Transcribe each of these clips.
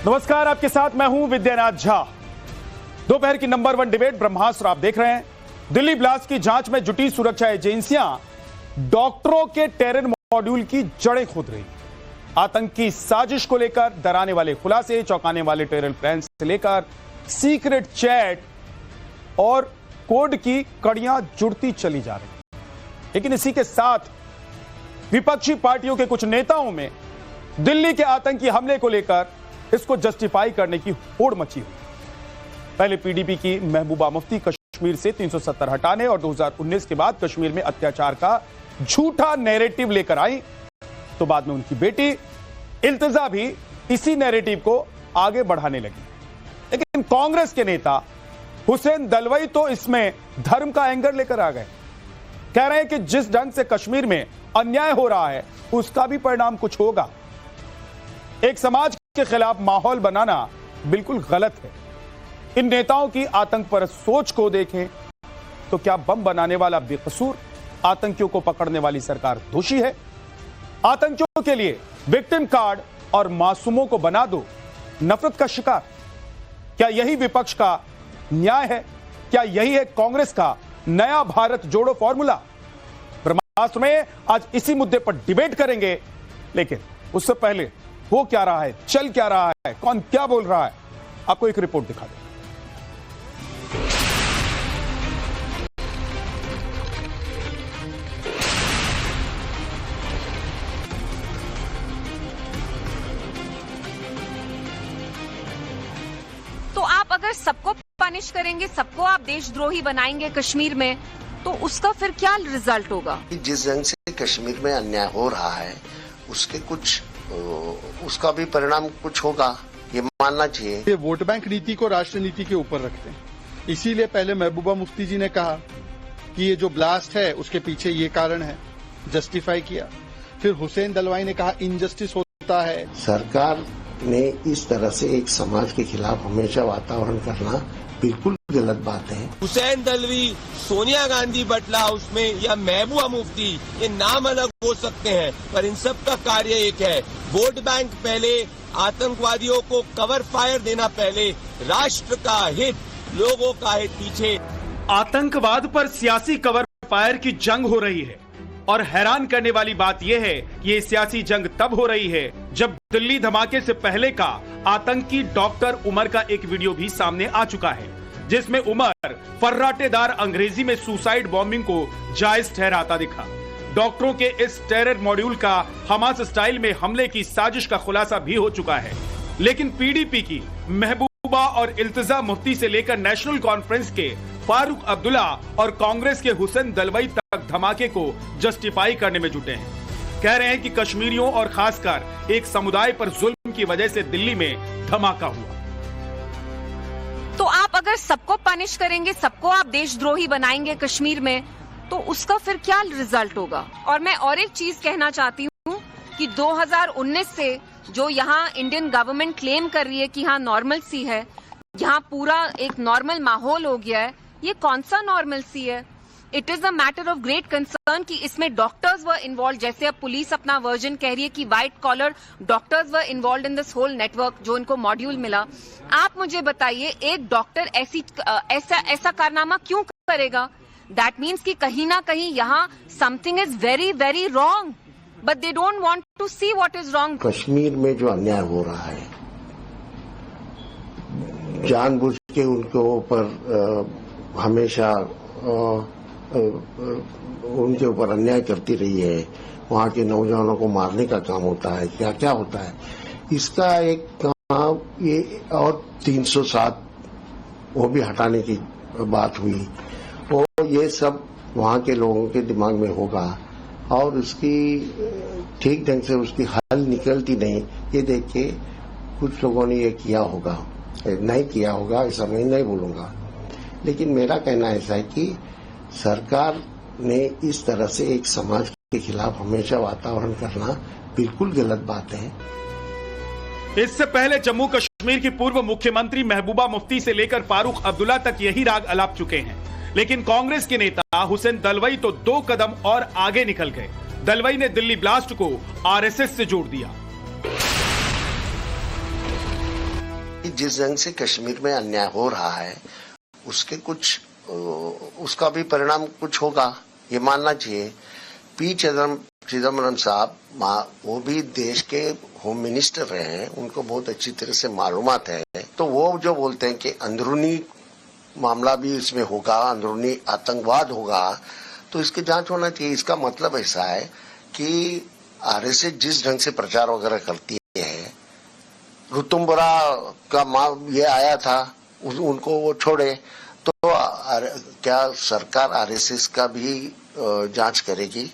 नमस्कार, आपके साथ मैं हूं विद्यानाथ झा। दोपहर की नंबर 1 डिबेट ब्रह्मास्त्र आप देख रहे हैं। दिल्ली ब्लास्ट की जांच में जुटी सुरक्षा एजेंसियां डॉक्टरों के टेरर मॉड्यूल की जड़ें खोद रही। आतंकी साजिश को लेकर डराने वाले खुलासे, चौंकाने वाले टेरर प्लान से लेकर सीक्रेट चैट और कोड की कड़ियां जुड़ती चली जा रही। लेकिन इसी के साथ विपक्षी पार्टियों के कुछ नेताओं में दिल्ली के आतंकी हमले को लेकर इसको जस्टिफाई करने की होड़ मची हुई। पहले पीडीपी की महबूबा मुफ्ती कश्मीर से 370 हटाने और 2019 के बाद कश्मीर में अत्याचार का झूठा नैरेटिव लेकर आई, तो बाद में उनकी बेटी इल्तिजा भी इसी नैरेटिव को आगे बढ़ाने लगी। लेकिन कांग्रेस के नेता हुसैन दलवाई तो इसमें धर्म का एंगर लेकर आ गए। कह रहे हैं कि जिस ढंग से कश्मीर में अन्याय हो रहा है उसका भी परिणाम कुछ होगा। एक समाज के खिलाफ माहौल बनाना बिल्कुल गलत है। इन नेताओं की आतंक पर सोच को देखें तो क्या बम बनाने वाला बेकसूर, आतंकियों को पकड़ने वाली सरकार दोषी है? आतंकियों के लिए विक्टिम कार्ड और मासूमों को बना दो नफरत का शिकार। क्या यही विपक्ष का न्याय है? क्या यही है कांग्रेस का नया भारत जोड़ो फॉर्मूला? ब्रह्मास्त्र में आज इसी मुद्दे पर डिबेट करेंगे। लेकिन उससे पहले हो क्या रहा है, चल क्या रहा है, कौन क्या बोल रहा है, आपको एक रिपोर्ट दिखा दें। तो आप अगर सबको पनिश करेंगे, सबको आप देशद्रोही बनाएंगे कश्मीर में, तो उसका फिर क्या रिजल्ट होगा? जिस ढंग से कश्मीर में अन्याय हो रहा है उसका भी परिणाम कुछ होगा, ये मानना चाहिए। ये वोट बैंक नीति को राष्ट्र नीति के ऊपर रखते हैं। इसीलिए पहले महबूबा मुफ्ती जी ने कहा कि ये जो ब्लास्ट है उसके पीछे ये कारण है, जस्टिफाई किया। फिर हुसैन दलवाई ने कहा इनजस्टिस होता है। सरकार ने इस तरह से एक समाज के खिलाफ हमेशा वातावरण करना बिल्कुल गलत बात है। हुसैन दलवी, सोनिया गांधी बटला हाउस में या महबूबा मुफ्ती, ये नाम अलग हो सकते हैं पर इन सब का कार्य एक है। वोट बैंक पहले, आतंकवादियों को कवर फायर देना पहले, राष्ट्र का हित, लोगों का हित पीछे। आतंकवाद पर सियासी कवर फायर की जंग हो रही है और हैरान करने वाली बात यह है कि ये सियासी जंग तब हो रही है जब दिल्ली धमाके से पहले का आतंकी डॉक्टर उमर का एक वीडियो भी सामने आ चुका है, जिसमें उमर फर्राटेदार अंग्रेजी में सुसाइड बॉम्बिंग को जायज ठहराता दिखा। डॉक्टरों के इस टेरर मॉड्यूल का हमास स्टाइल में हमले की साजिश का खुलासा भी हो चुका है। लेकिन पीडीपी की महबूबा और इल्तिजा मुफ्ती से लेकर नेशनल कॉन्फ्रेंस के फारूक अब्दुल्ला और कांग्रेस के हुसैन दलवाई तक धमाके को जस्टिफाई करने में जुटे हैं। कह रहे हैं कि कश्मीरियों और खासकर एक समुदाय पर जुल्म की वजह से दिल्ली में धमाका हुआ। तो आप अगर सबको पनिश करेंगे, सबको आप देशद्रोही बनाएंगे कश्मीर में, तो उसका फिर क्या रिजल्ट होगा? और मैं और एक चीज कहना चाहती हूँ कि 2019 से जो यहाँ इंडियन गवर्नमेंट क्लेम कर रही है कि यहाँ नॉर्मल सी है, यहाँ पूरा एक नॉर्मल माहौल हो गया है, ये कौन सा नॉर्मल सी है? It is a matter of great concern कि इसमें डॉक्टर्स वर इन्वॉल्व। जैसे अब पुलिस अपना वर्जन कह रही है कि white collar doctors were involve in this whole network, जो इनको मॉड्यूल मिला। आप मुझे बताइए, एक डॉक्टर ऐसा कारनामा क्यों करेगा? दैट मीन्स कि कहीं ना कहीं यहाँ something is very very wrong, but they don't want to see what is wrong. Kashmir में जो अन्याय हो रहा है, जानबूझ के उनके ऊपर हमेशा उनके ऊपर अन्याय करती रही है। वहाँ के नौजवानों को मारने का काम होता है, क्या क्या होता है। इसका एक काम ये, और 307 वो भी हटाने की बात हुई, और ये सब वहाँ के लोगों के दिमाग में होगा और उसकी ठीक ढंग से उसकी हल निकलती नहीं, ये देख के कुछ लोगों ने ये किया होगा, नहीं किया होगा ऐसा मैं नहीं बोलूंगा। लेकिन मेरा कहना ऐसा है कि सरकार ने इस तरह से एक समाज के खिलाफ हमेशा वातावरण करना बिल्कुल गलत बात है। इससे पहले जम्मू कश्मीर की पूर्व मुख्यमंत्री महबूबा मुफ्ती से लेकर फारूक अब्दुल्ला तक यही राग अलाप चुके हैं। लेकिन कांग्रेस के नेता हुसैन दलवाई तो 2 कदम और आगे निकल गए। दलवाई ने दिल्ली ब्लास्ट को आरएसएस से जोड़ दिया। जिस ढंग से कश्मीर में अन्याय हो रहा है उसके कुछ उसका भी परिणाम कुछ होगा, ये मानना चाहिए। पी चिदम्बरम साहब वो भी देश के होम मिनिस्टर रहे हैं, उनको बहुत अच्छी तरह से मालूमात है। तो वो जो बोलते हैं कि अंदरूनी मामला भी इसमें होगा, अंदरूनी आतंकवाद होगा, तो इसकी जांच होना चाहिए। इसका मतलब ऐसा है कि आरएसएस जिस ढंग से प्रचार वगैरह करती है, ऋतुम्बरा का ये आया था, उनको वो छोड़े, तो क्या सरकार आरएसएस का भी जांच करेगी?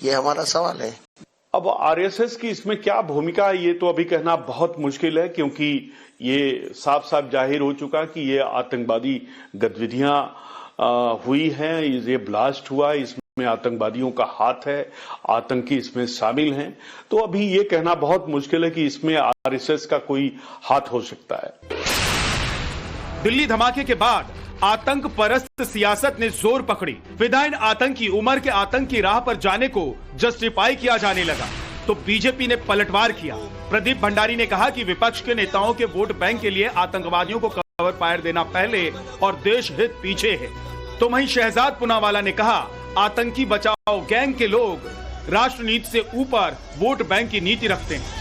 ये हमारा सवाल है। अब आरएसएस की इसमें क्या भूमिका है ये तो अभी कहना बहुत मुश्किल है, क्योंकि ये साफ साफ जाहिर हो चुका कि ये आतंकवादी गतिविधियां हुई हैं, ये ब्लास्ट हुआ, इसमें आतंकवादियों का हाथ है, आतंकी इसमें शामिल हैं। तो अभी ये कहना बहुत मुश्किल है कि इसमें आरएसएस का कोई हाथ हो सकता है। दिल्ली धमाके के बाद आतंक परस्त सियासत ने जोर पकड़ी। विधायक आतंकी उमर के आतंक की राह पर जाने को जस्टिफाई किया जाने लगा तो बीजेपी ने पलटवार किया। प्रदीप भंडारी ने कहा कि विपक्ष के नेताओं के वोट बैंक के लिए आतंकवादियों को कवर फायर देना पहले और देश हित पीछे है। तो वहीं शहजाद पूनावाला ने कहा आतंकी बचाओ गैंग के लोग राष्ट्र नीति से ऊपर वोट बैंक की नीति रखते हैं।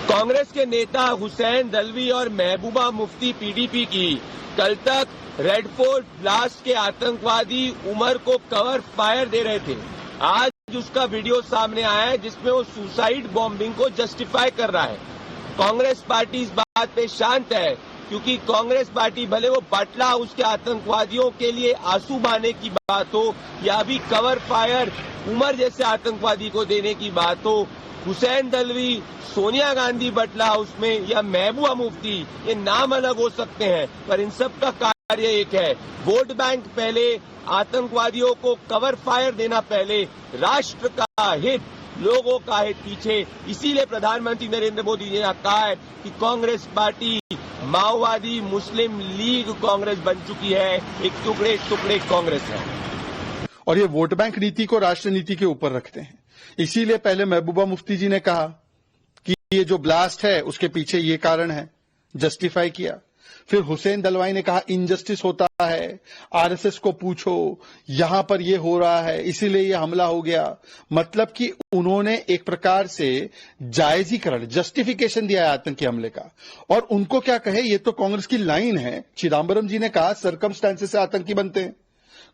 कांग्रेस के नेता हुसैन दलवी और महबूबा मुफ्ती पीडीपी की कल तक रेड फोर्ट ब्लास्ट के आतंकवादी उमर को कवर फायर दे रहे थे। आज उसका वीडियो सामने आया है जिसमें वो सुसाइड बॉम्बिंग को जस्टिफाई कर रहा है। कांग्रेस पार्टी इस बात पे शांत है क्योंकि कांग्रेस पार्टी भले वो बाटला उसके आतंकवादियों के लिए आंसू बहाने की बात हो या अभी कवर फायर उमर जैसे आतंकवादी को देने की बात हो, हुसैन दलवी, सोनिया गांधी बटला हाउस में या महबूबा मुफ्ती, ये नाम अलग हो सकते हैं पर इन सब का कार्य एक है। वोट बैंक पहले, आतंकवादियों को कवर फायर देना पहले, राष्ट्र का हित, लोगों का हित पीछे। इसीलिए प्रधानमंत्री नरेंद्र मोदी ने कहा है कि कांग्रेस पार्टी माओवादी मुस्लिम लीग कांग्रेस बन चुकी है, एक टुकड़े टुकड़े कांग्रेस है। और ये वोट बैंक नीति को राष्ट्र नीति के ऊपर रखते हैं। इसीलिए पहले महबूबा मुफ्ती जी ने कहा कि ये जो ब्लास्ट है उसके पीछे ये कारण है, जस्टिफाई किया। फिर हुसैन दलवाई ने कहा इनजस्टिस होता है, आरएसएस को पूछो, यहां पर ये हो रहा है इसीलिए ये हमला हो गया। मतलब कि उन्होंने एक प्रकार से जायजीकरण, जस्टिफिकेशन दिया है आतंकी हमले का। और उनको क्या कहे, ये तो कांग्रेस की लाइन है। चिदम्बरम जी ने कहा सरकमस्टेंसेस से आतंकी बनते हैं।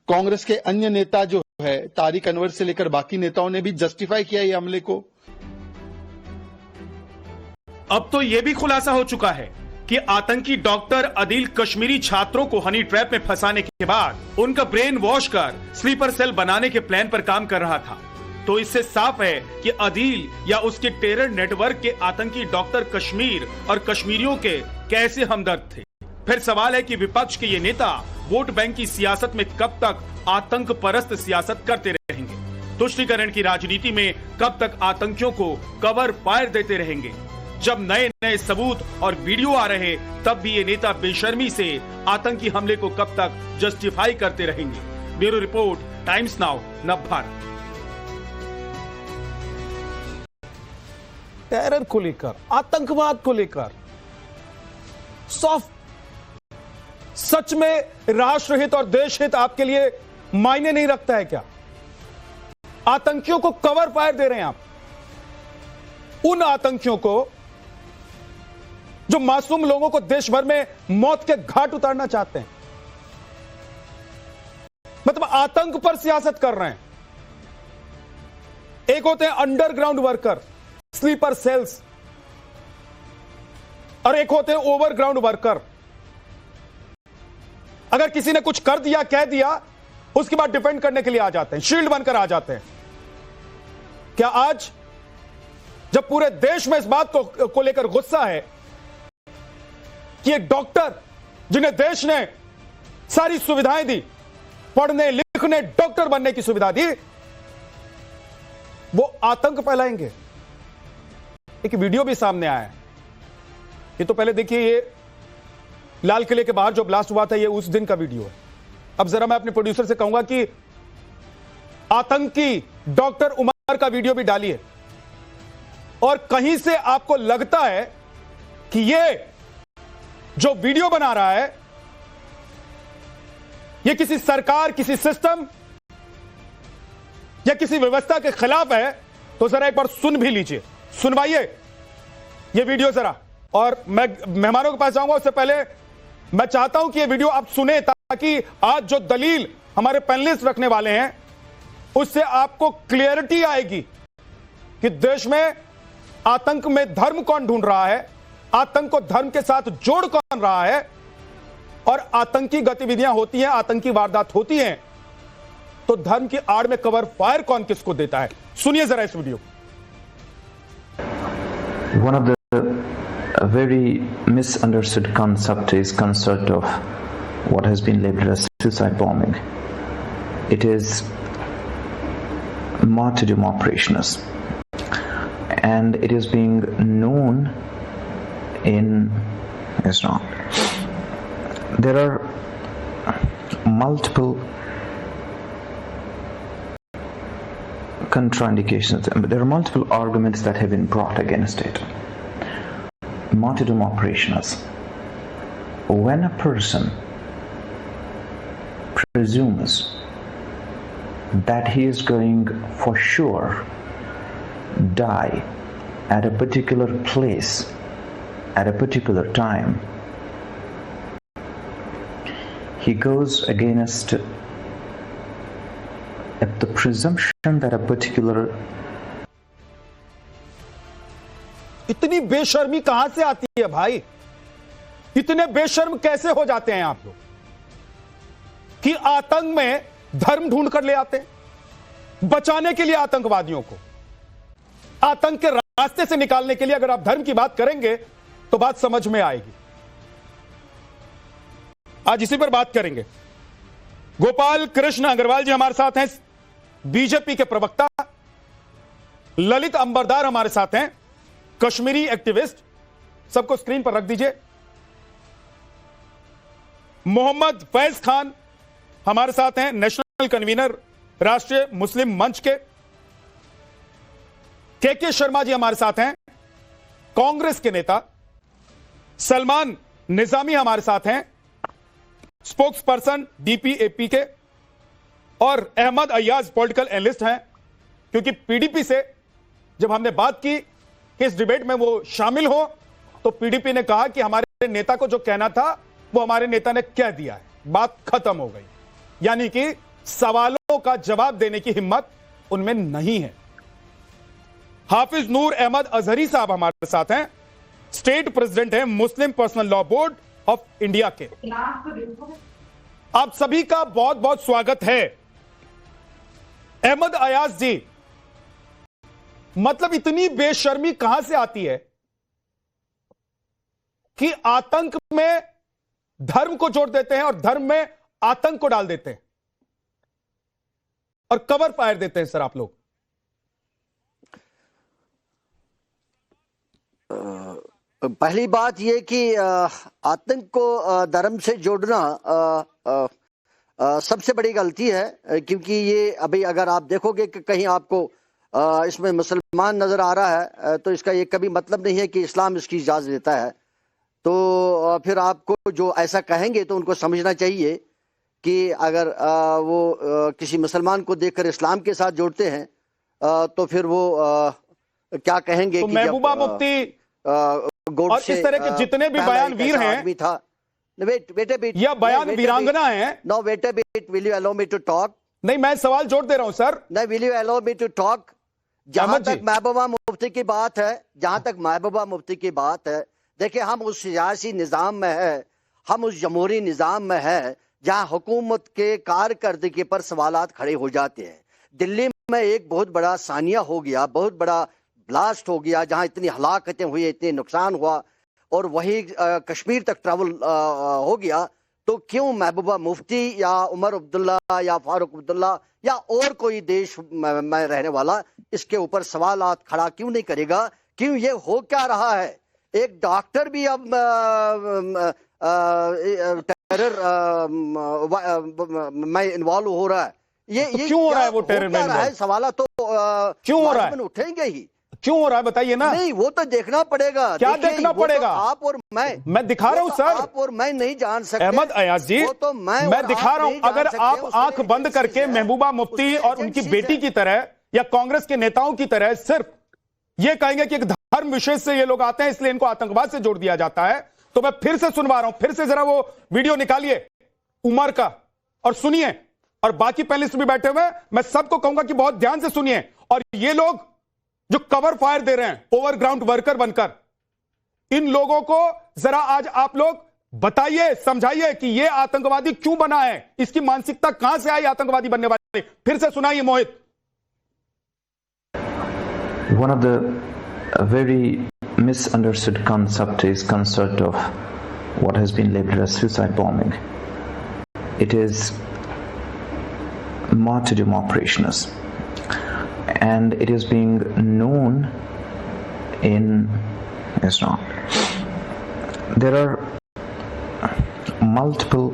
कांग्रेस के अन्य नेता जो है तारिक अनवर से लेकर बाकी नेताओं ने भी जस्टिफाई किया ये हमले को। अब तो यह भी खुलासा हो चुका है कि आतंकी डॉक्टर अदील कश्मीरी छात्रों को हनी ट्रैप में फंसाने के बाद उनका ब्रेन वॉश कर स्लीपर सेल बनाने के प्लान पर काम कर रहा था। तो इससे साफ है कि अदील या उसके टेरर नेटवर्क के आतंकी डॉक्टर कश्मीर और कश्मीरियों के कैसे हमदर्द थे। फिर सवाल है कि विपक्ष के ये नेता वोट बैंक की सियासत में कब तक आतंक परस्त सियासत करते रहेंगे, तुष्टीकरण की राजनीति में कब तक आतंकियों को कवर फायर देते रहेंगे। जब नए नए सबूत और वीडियो आ रहे तब भी ये नेता बेशर्मी से आतंकी हमले को कब तक जस्टिफाई करते रहेंगे। Bureau report, times now, Navbharat. Terror को लेकर, आतंकवाद को लेकर सॉफ्ट, सच में राष्ट्रहित और देश हित आपके लिए मायने नहीं रखता है क्या? आतंकियों को कवर फायर दे रहे हैं आप, उन आतंकियों को जो मासूम लोगों को देश भर में मौत के घाट उतारना चाहते हैं। मतलब आतंक पर सियासत कर रहे हैं। एक होते हैं अंडरग्राउंड वर्कर, स्लीपर सेल्स, और एक होते हैं ओवरग्राउंड वर्कर। अगर किसी ने कुछ कर दिया, कह दिया, उसके बाद डिफेंड करने के लिए आ जाते हैं, शील्ड बनकर आ जाते हैं। क्या आज जब पूरे देश में इस बात को लेकर गुस्सा है कि एक डॉक्टर जिन्हें देश ने सारी सुविधाएं दी, पढ़ने लिखने डॉक्टर बनने की सुविधा दी, वो आतंक फैलाएंगे? एक वीडियो भी सामने आया है। ये तो पहले देखिए, ये लाल किले के बाहर जो ब्लास्ट हुआ था, ये उस दिन का वीडियो है। अब जरा मैं अपने प्रोड्यूसर से कहूंगा कि आतंकी डॉक्टर उमर का वीडियो भी डालिए। और कहीं से आपको लगता है कि ये जो वीडियो बना रहा है ये किसी सरकार, किसी सिस्टम या किसी व्यवस्था के खिलाफ है, तो जरा एक बार सुन भी लीजिए, सुनवाइए ये वीडियो जरा। और मैं मेहमानों के पास जाऊंगा, उससे पहले मैं चाहता हूं कि ये वीडियो आप सुने, ताकि आज जो दलील हमारे पैनलिस्ट रखने वाले हैं उससे आपको क्लियरिटी आएगी कि देश में आतंक में धर्म कौन ढूंढ रहा है, आतंक को धर्म के साथ जोड़ कौन रहा है, और आतंकी गतिविधियां होती हैं, आतंकी वारदात होती हैं, तो धर्म की आड़ में कवर फायर कौन किसको देता है। सुनिए जरा इस video. One of the very misunderstood concept is concept of what has been labeled as suicide bombing. It is martyrdom operations, and it is being known in Islam. There are multiple contraindications, there are multiple arguments that have been brought against it. Martyrdom operations. When a person presumes that he is going for sure die at a particular place at a particular time, he goes against the presumption that a particular. इतनी बेशर्मी कहां से आती है भाई? इतने बेशर्म कैसे हो जाते हैं आप लोग कि आतंक में धर्म ढूंढ कर ले आते हैं, बचाने के लिए आतंकवादियों को, आतंक के रास्ते से निकालने के लिए। अगर आप धर्म की बात करेंगे तो बात समझ में आएगी। आज इसी पर बात करेंगे। गोपाल कृष्ण अग्रवाल जी हमारे साथ हैं, बीजेपी के प्रवक्ता। ललित अंबरदार हमारे साथ हैं, कश्मीरी एक्टिविस्ट। सबको स्क्रीन पर रख दीजिए। मोहम्मद फैज खान हमारे साथ हैं, नेशनल कन्वीनर राष्ट्रीय मुस्लिम मंच के। के शर्मा जी हमारे साथ हैं, कांग्रेस के नेता। सलमान निजामी हमारे साथ हैं, स्पोक्स पर्सन डीपीएपी के। और अहमद अय्याज पॉलिटिकल एनालिस्ट हैं, क्योंकि पीडीपी से जब हमने बात की कि इस डिबेट में वो शामिल हो, तो पीडीपी ने कहा कि हमारे नेता को जो कहना था वो हमारे नेता ने कह दिया है, बात खत्म हो गई। यानी कि सवालों का जवाब देने की हिम्मत उनमें नहीं है। हाफिज नूर अहमद अजहरी साहब हमारे साथ हैं, स्टेट प्रेसिडेंट हैं Muslim personal law board of India के। आप सभी का बहुत बहुत स्वागत है। अहमद अयाज जी, मतलब इतनी बेशर्मी कहां से आती है कि आतंक में धर्म को जोड़ देते हैं और धर्म में आतंक को डाल देते हैं और कवर फायर देते हैं। सर आप लोग पहली बात यह कि आतंक को धर्म से जोड़ना सबसे बड़ी गलती है, क्योंकि ये अभी अगर आप देखोगे कि कहीं आपको इसमें मुसलमान नजर आ रहा है, तो इसका ये कभी मतलब नहीं है कि इस्लाम इसकी इजाज़त देता है। तो फिर आपको जो ऐसा कहेंगे तो उनको समझना चाहिए कि अगर वो किसी मुसलमान को देखकर इस्लाम के साथ जोड़ते हैं तो फिर वो क्या कहेंगे तो कि महबूबा मुफ्ती और इस तरह के जितने भी बयान वीर हैं था, वेट या बयान वीरांगना है। No wait a bit, will you allow me to talk? नहीं, मैं सवाल जोड़ दे रहा हूं सर। नहीं, will you allow me to talk? जहां तक महबूबा मुफ्ती की बात है, जहां तक महबूबा मुफ्ती की बात है, देखिए हम उस सियासी निज़ाम में है, हम उस जमहूरी निज़ाम में है जहां हुकूमत के कारकर्दगी पर सवालात खड़े हो जाते हैं। दिल्ली में एक बहुत बड़ा सानिया हो गया, बहुत बड़ा ब्लास्ट हो गया, जहां इतनी हलाकतें हुई, इतने नुकसान हुआ, और वही कश्मीर तक ट्रैवल हो गया। तो क्यों महबूबा मुफ्ती या उमर अब्दुल्ला या फारूक अब्दुल्ला या और कोई देश में रहने वाला इसके ऊपर सवालात खड़ा क्यों नहीं करेगा? क्यों ये हो क्या रहा है? एक डॉक्टर भी अब टेरर में इन्वॉल्व हो रहा है। ये क्यों हो रहा है? वो टेरर में है सवाल तो क्यों हो रहा है? उठेंगे ही। क्यों हो रहा है बताइए ना। नहीं, वो तो देखना पड़ेगा। क्या देखना पड़ेगा? तो आप और मैं दिखा रहा हूं सर। आप और मैं नहीं जान सकते। अहमद अयाज जी, वो तो मैं दिखा रहा हूं। अगर आप आंख बंद करके महबूबा मुफ्ती और उनकी बेटी की तरह या कांग्रेस के नेताओं की तरह सिर्फ ये कहेंगे कि एक धर्म विशेष से ये लोग आते हैं इसलिए इनको आतंकवाद से जोड़ दिया जाता है, तो मैं फिर से सुनवा रहा हूं। फिर से जरा वो वीडियो निकालिए उमर का और सुनिए, और बाकी पैनलिस्ट भी बैठे हुए, मैं सबको कहूंगा कि बहुत ध्यान से सुनिए। और ये लोग जो कवर फायर दे रहे हैं ओवरग्राउंड वर्कर बनकर, इन लोगों को जरा आज आप लोग बताइए, समझाइए कि ये आतंकवादी क्यों बना है, इसकी मानसिकता कहां से आई आतंकवादी बनने वाले। फिर से सुनाइए मोहित। One of the very misunderstood concept is concept of what has been labeled as suicide bombing. It is martyrdom operations, and it is being known in Islam. There are multiple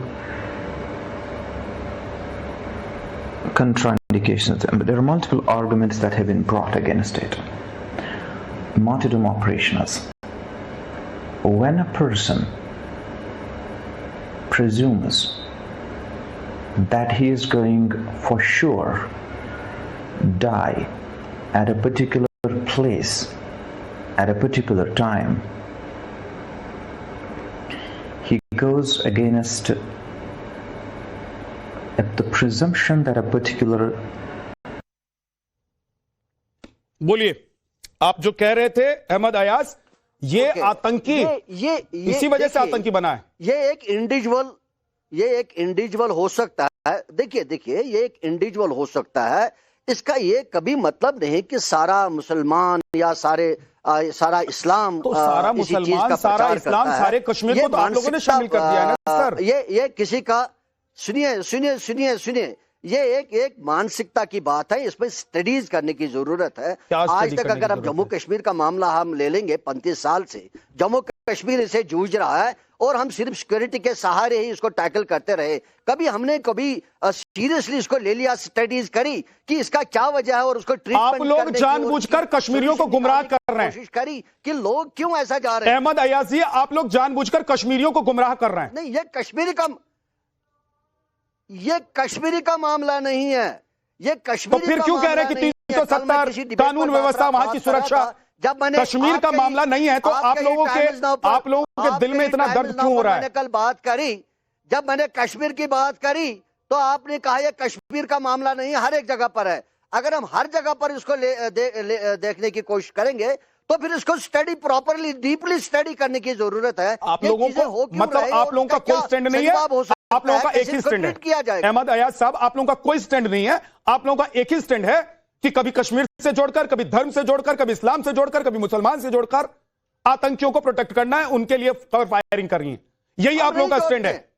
contraindications, there are multiple arguments that have been brought against it. Martyrdom operations. When a person presumes that he is going for sure die at a particular place at a particular time, he goes against the presumption that a particular. बोलिए, आप जो कह रहे थे अहमद अयाज, ये आतंकी ये इसी वजह से आतंकी बना है। ये एक इंडिविजुअल हो सकता है। देखिए ये एक इंडिविजुअल हो सकता है। इसका ये कभी मतलब नहीं कि सारा मुसलमान या सारा इस्लाम, तो सारा मुसलमान, सारा इस्लाम, सारे कश्मीर को तो आप लोगों ने शामिल कर दिया है ना सर। ये किसी का सुनिए, ये एक मानसिकता की बात है। इसमें स्टडीज करने की जरूरत है। आज तक अगर हम जम्मू कश्मीर का मामला हम ले लेंगे, 35 साल से जम्मू कश्मीर इसे जूझ रहा है और हम सिर्फ सिक्योरिटी के सहारे ही इसको टैकल करते रहे। हमने कभी सीरियसली इसको ले लिया, स्टडीज करी कि इसका क्या वजह है और उसको ट्रीटमेंट। आप लोग जानबूझकर कश्मीरियों को गुमराह कर रहे हैं। कोशिश करी कि लोग क्यों ऐसा जा रहे हैं। अहमद अयाज जी, आप लोग जानबूझकर कश्मीरियों को गुमराह कर रहे हैं। नहीं, ये कश्मीरी का मामला नहीं है। ये कश्मीर तो फिर क्यों कह रहे हैं कि 370 कानून व्यवस्था, वहां की सुरक्षा, जब मैंने कश्मीर का मामला नहीं है, तो आप लोगों के दिल में इतना दर्द क्यों हो रहा है? कल बात करी, जब मैंने कश्मीर की बात करी तो आपने कहा ये कश्मीर का मामला नहीं है, हर एक जगह पर है। अगर हम हर जगह पर इसको देखने की कोशिश करेंगे तो फिर इसको स्टडी प्रॉपरली, डीपली स्टडी करने की जरूरत है। आप लोगों को मतलब आप लोगों का कोई स्टैंड नहीं है, आप लोगों का एक ही स्टैंड है। अहमद अयाज साहब, आप लोगों का कोई स्टैंड नहीं है, आप लोगों का एक ही स्टैंड है कि कभी कश्मीर से जोड़कर, कभी धर्म से जोड़कर, कभी इस्लाम से जोड़कर, कभी मुसलमान से जोड़कर आतंकियों को प्रोटेक्ट करना है, उनके लिए कवर फायरिंग करनी है। यही आप लोगों का स्टैंड है।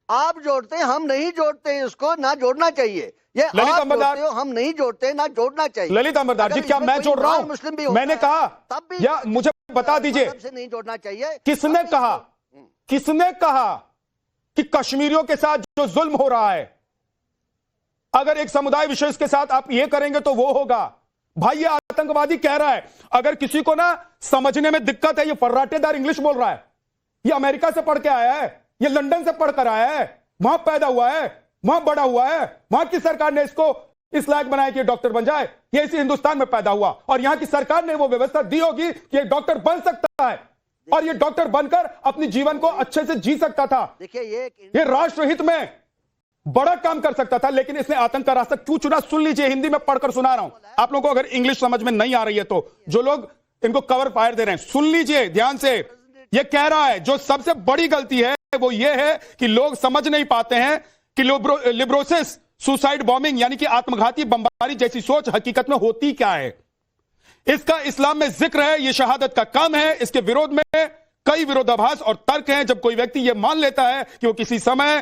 आप जोड़ते हैं, हम नहीं जोड़ते, इसको ना जोड़ना चाहिए। ये ललित अंबरदार, हम नहीं जोड़ते, ना जोड़ना चाहिए। ललित अंबरदार जी, क्या मैं जोड़ रहा हूं? मुस्लिम भी मैंने कहा तब भी या मुझे बता दीजिए, नहीं जोड़ना चाहिए। किसने कहा कि कश्मीरियों के साथ जो जुल्म हो रहा है, अगर एक समुदाय विशेष के साथ आप ये करेंगे तो वो होगा? भाई ये आतंकवादी कह रहा है। अगर किसी को ना समझने में दिक्कत है, ये फर्राटेदार इंग्लिश बोल रहा है, ये अमेरिका से पढ़ के आया है, ये लंदन से पढ़कर आया है, वहां पैदा हुआ है, वहां बड़ा हुआ है, वहां की सरकार ने इसको इस लायक बनाया कि डॉक्टर बन जाए। ये इसी हिंदुस्तान में पैदा हुआ और यहां की सरकार ने वो व्यवस्था दी होगी कि ये डॉक्टर बन सकता है और ये डॉक्टर बनकर अपने जीवन को अच्छे से जी सकता था। देखिए ये राष्ट्रहित में बड़ा काम कर सकता था, लेकिन इसने आतंक का रास्ता क्यों चुना? सुन लीजिए, हिंदी में पढ़कर सुना रहा हूं। आप लोगों को अगर इंग्लिश समझ में नहीं आ रही है तो जो लोग इनको कवर फायर दे रहे हैं, सुन लीजिए ध्यान से। ये कह रहा है जो सबसे बड़ी गलती है वो ये है कि लोग समझ नहीं पाते हैं कि लिब्रोसिस, सुसाइड बॉम्बिंग यानी कि आत्मघाती बमबारी जैसी सोच हकीकत में होती क्या है। इसका इस्लाम में जिक्र है, यह शहादत का काम है। इसके विरोध में कई विरोधाभास और तर्क हैं। जब कोई व्यक्ति यह मान लेता है कि वो किसी समय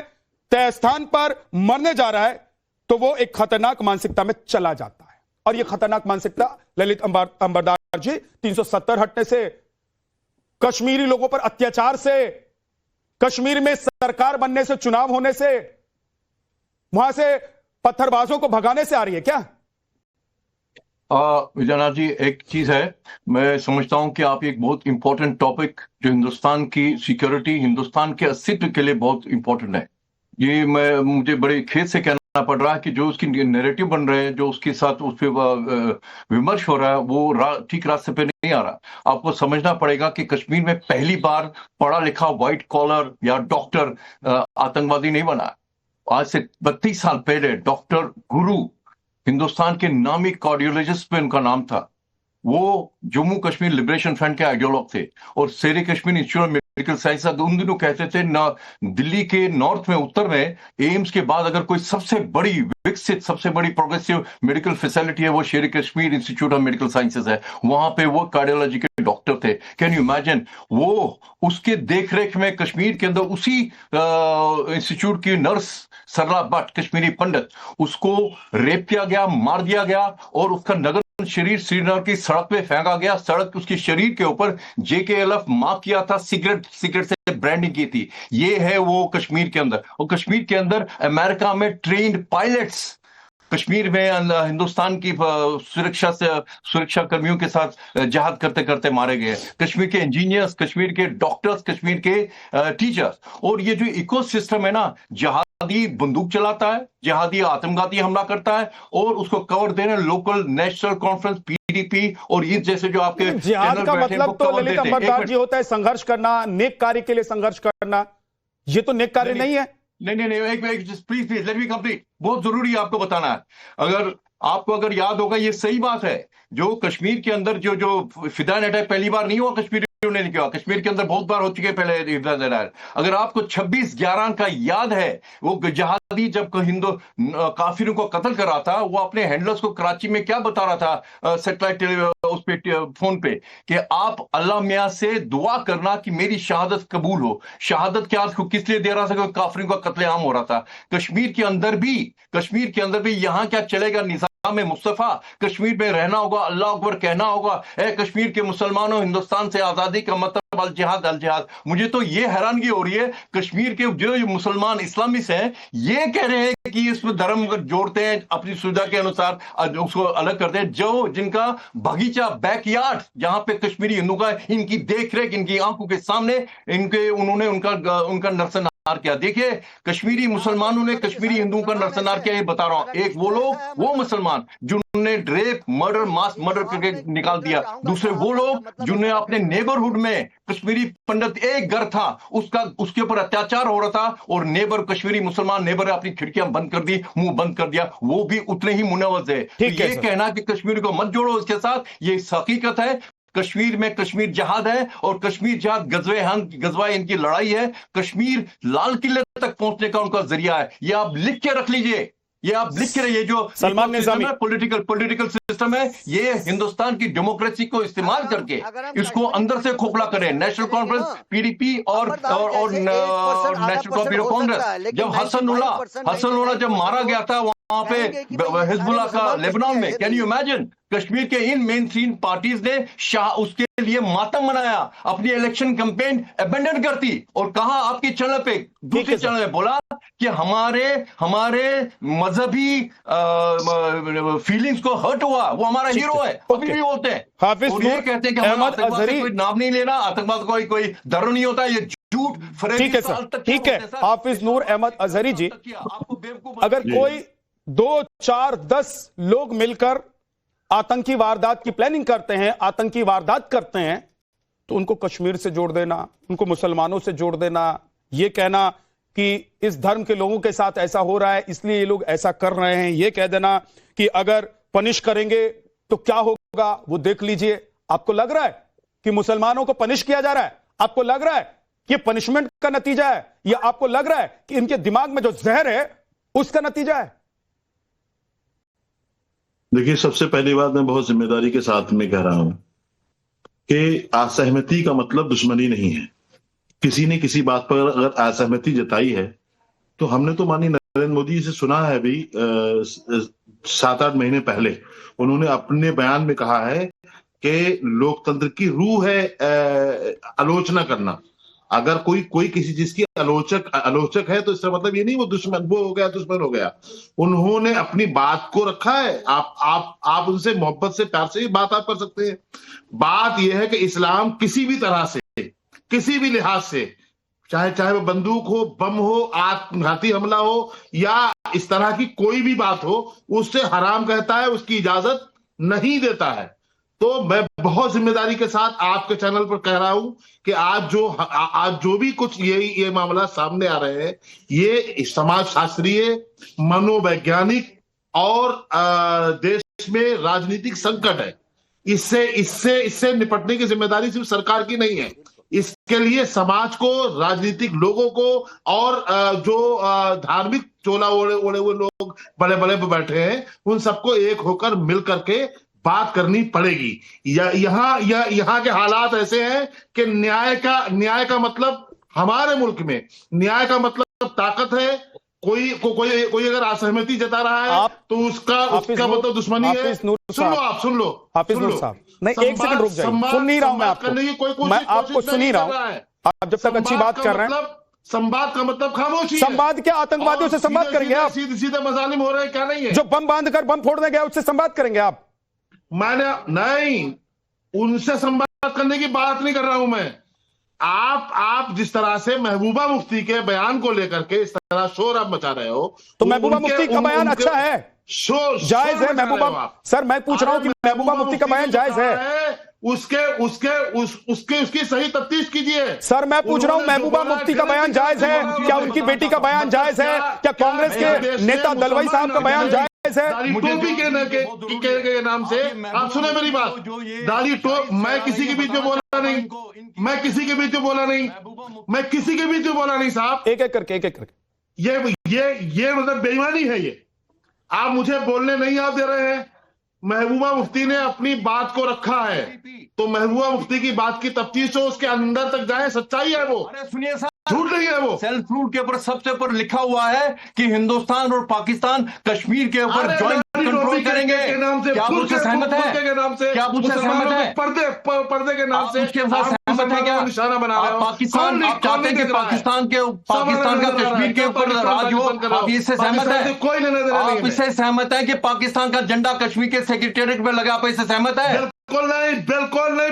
तय स्थान पर मरने जा रहा है तो वो एक खतरनाक मानसिकता में चला जाता है। और यह खतरनाक मानसिकता ललित अंबरदार जी 370 हटने से, कश्मीरी लोगों पर अत्याचार से, कश्मीर में सरकार बनने से, चुनाव होने से, वहां से पत्थरबाजों को भगाने से आ रही है क्या? विजयनाथ जी, एक चीज है, मैं समझता हूं कि आप एक बहुत इंपॉर्टेंट टॉपिक जो हिंदुस्तान की सिक्योरिटी, हिंदुस्तान के अस्तित्व के लिए बहुत इंपॉर्टेंट है, ये मुझे बड़े खेद से कहना पड़ रहा है कि जो उसकी नैरेटिव बन रहे हैं, जो उसके साथ उस पर विमर्श हो रहा है, वो ठीक रास्ते पे नहीं आ रहा। आपको समझना पड़ेगा कि कश्मीर में पहली बार पढ़ा लिखा व्हाइट कॉलर या डॉक्टर आतंकवादी नहीं बना। आज से 32 साल पहले डॉक्टर गुरु, हिंदुस्तान के नामी कार्डियोलॉजिस्ट पे उनका नाम था, वो जम्मू कश्मीर लिबरेशन फ्रंट के आइडियोलॉग थे और शेर Kashmir institute of medical science उन दिनों कहते थे ना, दिल्ली के नॉर्थ में, उत्तर में एम्स के बाद अगर कोई सबसे बड़ी विकसित, सबसे बड़ी प्रोग्रेसिव मेडिकल फैसिलिटी है वो शेर Kashmir institute of medical sciences है। वहां पे वो कार्डियोलॉजी के डॉक्टर थे। कैन यू इमेजिन, वो उसके देखरेख में कश्मीर के अंदर उसी इंस्टीट्यूट की नर्स सरला भट्ट, कश्मीरी पंडित, उसको रेप किया गया, मार दिया गया और उसका नगर शरीर श्रीनगर की सड़क पे फेंका गया। सड़क उसके शरीर के ऊपर JKLF मार्क किया था, सिगरेट से ब्रांडिंग की थी। ये है वो कश्मीर के अंदर। और कश्मीर के अंदर अमेरिका में ट्रेन्ड पायलट्स कश्मीर में हिंदुस्तान की सुरक्षा कर्मियों के साथ जहाद करते करते मारे गए। कश्मीर के इंजीनियर्स, कश्मीर के डॉक्टर्स, कश्मीर के टीचर्स। और ये जो इकोसिस्टम है ना, जिहादी बंदूक चलाता है, जिहादी आतंकवादी हमला करता है और उसको कवर देने लोकल नेशनल कॉन्फ्रेंस, PDP और ये जैसे जो आपके जिहाद का मतलब तो ललित अंबरदार जी होता है संघर्ष करना, नेक कार्य के लिए संघर्ष करना। ये तो नेक कार्य नहीं है। नहीं, एक प्लीज लेट मी कंप्लीट। बहुत जरूरी है आपको बताना है। अगर याद होगा, ये सही बात है, जो कश्मीर के अंदर जो फिदायन अटैक पहली बार नहीं हुआ कश्मीर ने किया, कश्मीर के अंदर बहुत बार हो चुके पहले। अगर आपको 26/11 का याद है, वो जहादी जब हिंदू काफिरों को कत्ल कर रहा था, वो अपने हैंडलर्स को कराची में क्या बता रहा था सैटेलाइट उस पे फोन पे, कि आप अल्लाह मियां से दुआ करना कि मेरी शहादत कबूल हो। शहादत क्या किस लिए दे रहा था? क्योंकि काफिरों का कत्लेआम हो रहा था। कश्मीर के अंदर भी यहाँ क्या चलेगा? निजाम मुस्तफा, कश्मीर में रहना होगा, अल्लाह अकबर कहना होगा। ए कश्मीर के मुसलमानों, हिंदुस्तान से आजादी का मतलब अल जिहाद। मुझे तो ये हैरानगी हो रही है, कश्मीर के जो मुसलमान इस्लामिस्ट हैं, ये कह रहे हैं कि इसमें धर्म जोड़ते हैं, अपनी सुविधा के अनुसार उसको अलग करते हैं। जो जिनका बगीचा, बैकयार्ड, जहां पे कश्मीरी हिंदू का, इनकी देखरेख, इनकी आंखों के सामने उन्होंने उनका नरसंहार किया। देखिए, कश्मीरी मुसलमानों ने कश्मीरी हिंदुओं का नरसंहार किया, ये बता रहा हूं। एक वो लोग, वो मुसलमान जिन्होंने रेप, मर्डर, मास मर्डर करके निकाल दिया। दूसरे वो लोग जिन्होंने अपने नेबरहुड में, कश्मीरी पंडित, एक घर था, उसके ऊपर अत्याचार हो रहा था और कश्मीरी मुसलमान नेबर ने अपनी खिड़कियां बंद कर दी, मुंह बंद कर दिया। वो भी उतने ही मुनव्वज है। तो ये कहना कि कश्मीर को मत जोड़ो इसके साथ, ये हकीकत है। कश्मीर में कश्मीर जहाद है और कश्मीर जहाद गजवा इनकी लड़ाई है। कश्मीर लाल किले तक पहुंचने का उनका जरिया है। ये आप लिख के रख लीजिए, ये आप लिख के रहिए। जो सलमान निजामी पॉलिटिकल सिस्टम है, ये हिंदुस्तान की डेमोक्रेसी को इस्तेमाल करके इसको अंदर से खोखला करे। नेशनल कॉन्फ्रेंस, PDP और नेशनल कांग्रेस। जब हसनुल्लाह जब मारा गया था वहां पे हिजबुल्लाह का लेबनान में, कैन यू इमेजिन? कश्मीर के इन मेन स्ट्रीम पार्टीज ने उसके लिए मातम मनाया, अपनी इलेक्शन कैंपेन अबेंडन कर दी और कहा आपके चैनल पे, दूसरे चैनल पे बोला कि हमारे मजहबी फीलिंग्स को हर्ट हुआ, वो हमारा हीरो है। अभी भी बोलते हैं, हाफिज नूर कहते हैं कि आतंकवाद से कोई नाम नहीं लेना, आतंकवाद कोई धर्म नहीं होता, ये झूठ। ठीक है सर, ठीक है। हाफिज नूर अहमद अजहरी जी, अगर कोई 2, 4, 10 लोग मिलकर आतंकी वारदात की प्लानिंग करते हैं, आतंकी वारदात करते हैं, तो उनको कश्मीर से जोड़ देना, उनको मुसलमानों से जोड़ देना, ये कहना कि इस धर्म के लोगों के साथ ऐसा हो रहा है इसलिए ये लोग ऐसा कर रहे हैं, ये कह देना कि अगर पनिश करेंगे तो क्या होगा वो देख लीजिए। आपको लग रहा है कि मुसलमानों को पनिश किया जा रहा है? आपको लग रहा है कि पनिशमेंट का नतीजा है, या आपको लग रहा है कि इनके दिमाग में जो जहर है उसका नतीजा है? देखिए, सबसे पहली बात मैं बहुत जिम्मेदारी के साथ में कह रहा हूं कि असहमति का मतलब दुश्मनी नहीं है। किसी ने किसी बात पर अगर असहमति जताई है तो हमने तो माननीय नरेंद्र मोदी से सुना है भी 7-8 महीने पहले उन्होंने अपने बयान में कहा है कि लोकतंत्र की रूह है आलोचना करना। अगर कोई किसी चीज की आलोचक है तो इसका मतलब ये नहीं वो दुश्मन हो गया। उन्होंने अपनी बात को रखा है। आप उनसे मोहब्बत से, प्यार से भी बात आप कर सकते हैं। बात यह है कि इस्लाम किसी भी तरह से, किसी भी लिहाज से, चाहे वो बंदूक हो, बम हो, आत्मघाती हमला हो या इस तरह की कोई भी बात हो, उससे हराम कहता है, उसकी इजाजत नहीं देता है। तो मैं बहुत जिम्मेदारी के साथ आपके चैनल पर कह रहा हूं कि आज जो भी कुछ ये मामला सामने आ रहे हैं, ये समाज शास्त्रीय, मनोवैज्ञानिक और देश में राजनीतिक संकट है। इससे निपटने की जिम्मेदारी सिर्फ सरकार की नहीं है। इसके लिए समाज को, राजनीतिक लोगों को और जो धार्मिक चोला ओढ़े हुए लोग बड़े बड़े बैठे हैं, उन सबको एक होकर मिल करके बात करनी पड़ेगी। यहाँ के हालात ऐसे हैं कि न्याय का मतलब हमारे मुल्क में न्याय का मतलब ताकत है। कोई अगर असहमति जता रहा है तो उसका मतलब दुश्मनी है। सुन लो हाफिज नूर साहब, नहीं एक सेकंड रुक जाइए, सुन नहीं रहा हूं मैं आपको सुन नहीं रहा हूं। आप जब तक अच्छी बात कर रहे हैं, संवाद का मतलब खामोशी। संवाद क्या आतंकवादियों से संवाद करेंगे आप? सीधे मजालिम हो रहे हैं क्या? नहीं है। जो बम बांधकर बम फोड़ने गया उससे संवाद करेंगे आप? मैंने नहीं, उनसे संवाद करने की बात नहीं कर रहा हूं मैं। आप जिस तरह से महबूबा मुफ्ती के बयान को लेकर के इस तरह शोर आप मचा रहे हो, तो महबूबा मुफ्ती का बयान अच्छा है, जायज है। महबूबा सर, मैं पूछ रहा हूं कि महबूबा मुफ्ती का बयान जायज है? उसकी सही तफ्तीश कीजिए। सर मैं पूछ रहा हूं, महबूबा मुफ्ती का बयान जायज है? क्या उनकी बेटी का बयान जायज है? क्या कांग्रेस के नेता दलवाई साहब का बयान जायज है? टोपी के नाम से आप सुने मेरी बात। दाढ़ी टोप, मैं किसी के बीच में बोला नहीं, मैं किसी के बीच में बोला नहीं साहब। एक एक करके ये मतलब बेईमानी है। ये आप मुझे बोलने नहीं आप दे रहे हैं। महबूबा मुफ्ती ने अपनी बात को रखा है, तो महबूबा मुफ्ती की बात की तफ्तीश हो, उसके अंदर तक जाए, सच्चाई है वो। अरे सुनिए साहब, झूठ नहीं है वो। सेल्फ रूल के ऊपर सबसे ऊपर लिखा हुआ है कि हिंदुस्तान और पाकिस्तान कश्मीर के ऊपर ज्वाइंट कंट्रोल करेंगे। क्या आप उससे सहमत है? क्या आप उससे सहमत है? पर्दे के नाम से उसके साथ सहमत है क्या? निशाना बना रहे हो। पाकिस्तान, आप चाहते हैं कि पाकिस्तान का कश्मीर के ऊपर राज हो? आप इससे सहमत है? कोई लेने देना नहीं। आप इससे सहमत है कि पाकिस्तान का झंडा कश्मीर के सेक्रेटेरिएट में लगा? आप इससे सहमत है? बिल्कुल नहीं।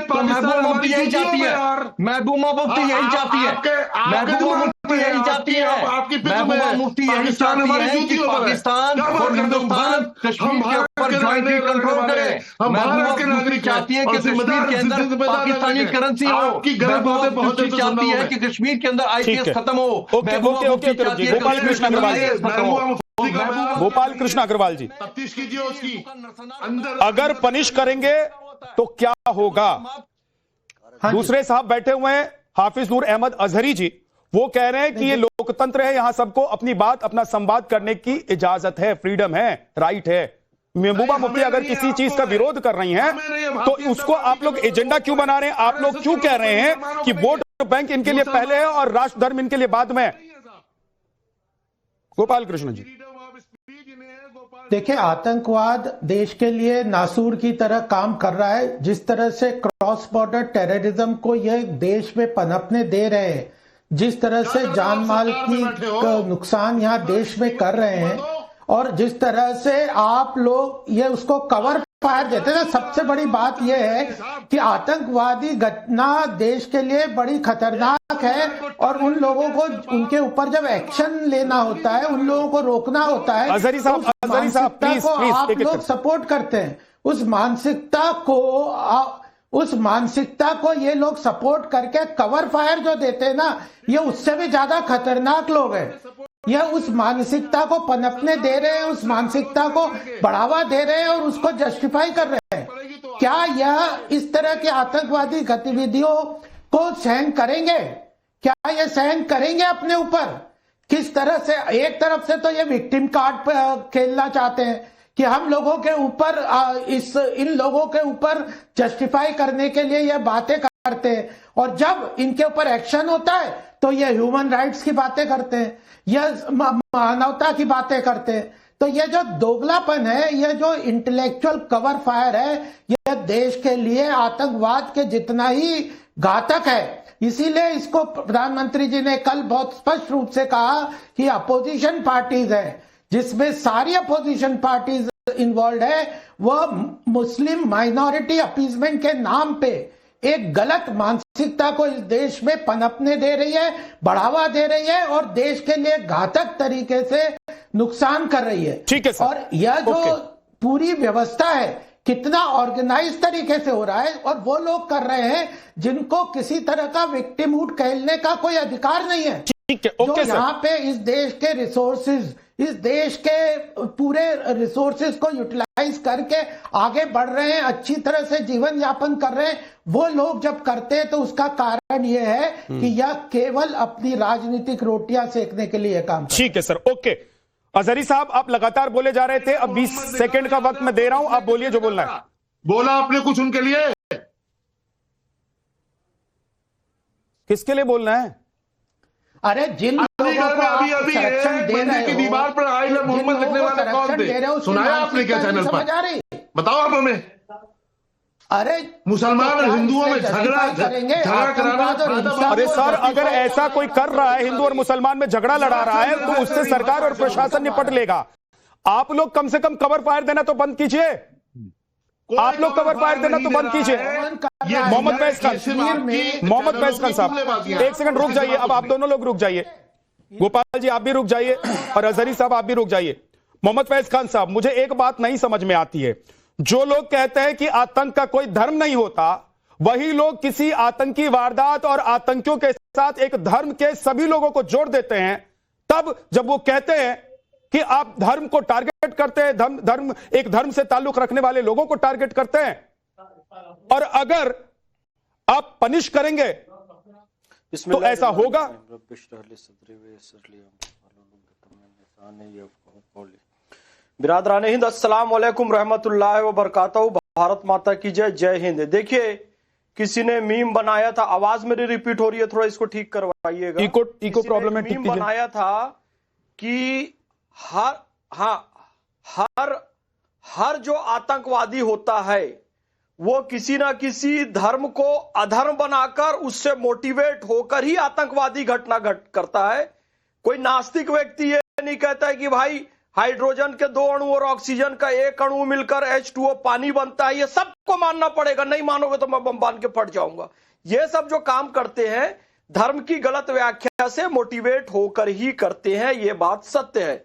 महबूबा मुफ्ती यही चाहती है। महबूबा मुफ्ती यही चाहती है। महबूबा मुफ्ती यही चाहती है। महबूबा मुफ्ती यही चाहती है कि पाकिस्तान और हिंदुस्तान कश्मीर के ऊपर ज्वाइंटली कंट्रोल करे। महबूबा मुफ्ती चाहती है कि कश्मीर के अंदर पाकिस्तानी करेंसी हो। महबूबा मुफ्ती चाहती है कि कश्मीर के अंदर IPS खत्म हो। गोपाल कृष्ण अग्रवाल जी, तफ्तीश कीजिए उसकी। अगर पनिश करेंगे तो क्या होगा? दूसरे साहब बैठे हुए हैं, हाफिज नूर अहमद अजहरी जी, वो कह रहे हैं कि ये लोकतंत्र है, यहां सबको अपनी बात, अपना संवाद करने की इजाजत है, फ्रीडम है, राइट है। महबूबा मुफ्ती अगर किसी चीज का विरोध कर रही हैं तो उसको आप लोग एजेंडा क्यों बना रहे हैं? आप लोग क्यों कह रहे हैं कि वोट बैंक इनके लिए पहले है और राष्ट्र धर्म इनके लिए बाद में? गोपाल कृष्ण जी, देखिए, आतंकवाद देश के लिए नासूर की तरह काम कर रहा है। जिस तरह से क्रॉस बॉर्डर टेररिज्म को यह देश में पनपने दे रहे हैं, जिस तरह से जान माल की नुकसान यहाँ देश में कर रहे हैं, और जिस तरह से आप लोग ये उसको कवर फायर देते हैं, सबसे बड़ी बात यह है कि आतंकवादी घटना देश के लिए बड़ी खतरनाक है और उन लोगों को, उनके ऊपर जब एक्शन लेना होता है, उन लोगों को रोकना होता है, अजहरी साहब, आप लोग सपोर्ट करते हैं। उस मानसिकता को ये लोग सपोर्ट करके कवर फायर जो देते हैं ना, ये उससे भी ज्यादा खतरनाक लोग हैं। यह उस मानसिकता को पनपने दे रहे हैं, उस मानसिकता को बढ़ावा दे रहे हैं और उसको जस्टिफाई कर रहे हैं। क्या यह इस तरह के आतंकवादी गतिविधियों को सहन करेंगे? क्या ये सहन करेंगे अपने ऊपर? किस तरह से एक तरफ से तो ये विक्टिम कार्ड खेलना चाहते हैं कि हम लोगों के ऊपर इन लोगों के ऊपर जस्टिफाई करने के लिए ये बातें करते हैं, और जब इनके ऊपर एक्शन होता है तो ये ह्यूमन राइट्स की बातें करते हैं, यह मानवता की बातें करते हैं। तो ये जो दोगलापन है, ये जो इंटेलेक्चुअल कवर फायर है, यह देश के लिए आतंकवाद के जितना ही घातक है। इसीलिए इसको प्रधानमंत्री जी ने कल बहुत स्पष्ट रूप से कहा कि अपोजिशन पार्टीज है, जिसमें सारी अपोजिशन पार्टीज इन्वॉल्व है, वह मुस्लिम माइनॉरिटी अपीजमेंट के नाम पे एक गलत मानसिकता को इस देश में पनपने दे रही है, बढ़ावा दे रही है और देश के लिए घातक तरीके से नुकसान कर रही है। ठीक है सर। और यह जो पूरी व्यवस्था है कितना ऑर्गेनाइज तरीके से हो रहा है, और वो लोग कर रहे हैं जिनको किसी तरह का विक्टिमहुड कहने का कोई अधिकार नहीं है। ठीक है, ओके सर। यहाँ पे इस देश के रिसोर्सेज, इस देश के पूरे रिसोर्सेज को यूटिलाइज करके आगे बढ़ रहे हैं, अच्छी तरह से जीवन यापन कर रहे हैं, वो लोग जब करते हैं तो उसका कारण ये है कि यह केवल अपनी राजनीतिक रोटियां सेकने के लिए काम। ठीक है सर, ओके। अजहरी साहब, आप लगातार बोले जा रहे थे, अब 20 सेकंड का वक्त मैं दे रहा हूं, आप बोलिए जो बोलना है। बोला आपने कुछ उनके लिए? किसके लिए बोलना है? अरे जिन लोगों को आप संरक्षण दे रहे हो, दीवार पर आई लव मोहम्मद लिखने वाले कौन थे? सुनाया आपने क्या चैनल पर? बताओ आप हमें। अरे मुसलमान और हिंदुओं में झगड़ा कराना। अरे सर, अगर ऐसा कोई कर रहा है, हिंदू और मुसलमान में झगड़ा लड़ा रहा है, तो उससे सरकार और प्रशासन निपट लेगा। आप लोग कम से कम कवर फायर देना तो बंद कीजिए। आप लोग कवर फायर देना तो बंद कीजिए। मोहम्मद फैज खान साहब, एक सेकंड रुक जाइए। अब आप दोनों लोग रुक जाइए। गोपाल जी आप भी रुक जाइए और अजहरी साहब आप भी रुक जाइए। मोहम्मद फैज खान साहब, मुझे एक बात नहीं समझ में आती है। जो लोग कहते हैं कि आतंक का कोई धर्म नहीं होता, वही लोग किसी आतंकी वारदात और आतंकियों के साथ एक धर्म के सभी लोगों को जोड़ देते हैं। तब जब वो कहते हैं कि आप धर्म को टारगेट करते हैं, एक धर्म से ताल्लुक रखने वाले लोगों को टारगेट करते हैं, और अगर आप पनिश करेंगे तो ऐसा होगा। बिरादरान हिंद, अस्सलाम वालेकुम रहमतुल्लाहि व बरकातहू। भारत माता की जय, जय हिंद। देखिए, किसी ने मीम बनाया था, आवाज मेरी रिपीट हो रही है, थोड़ा इसको ठीक करवाइएगा। इको प्रॉब्लम है, मीम बनाया था कि हर जो आतंकवादी होता है वो किसी ना किसी धर्म को अधर्म बनाकर उससे मोटिवेट होकर ही आतंकवादी घटना करता है। कोई नास्तिक व्यक्ति ये नहीं कहता है कि भाई हाइड्रोजन के 2 अणु और ऑक्सीजन का 1 अणु मिलकर H2O पानी बनता है, ये सबको मानना पड़ेगा, नहीं मानोगे तो मैं बम बांध के फट जाऊंगा। ये सब जो काम करते हैं धर्म की गलत व्याख्या से मोटिवेट होकर ही करते हैं, ये बात सत्य है।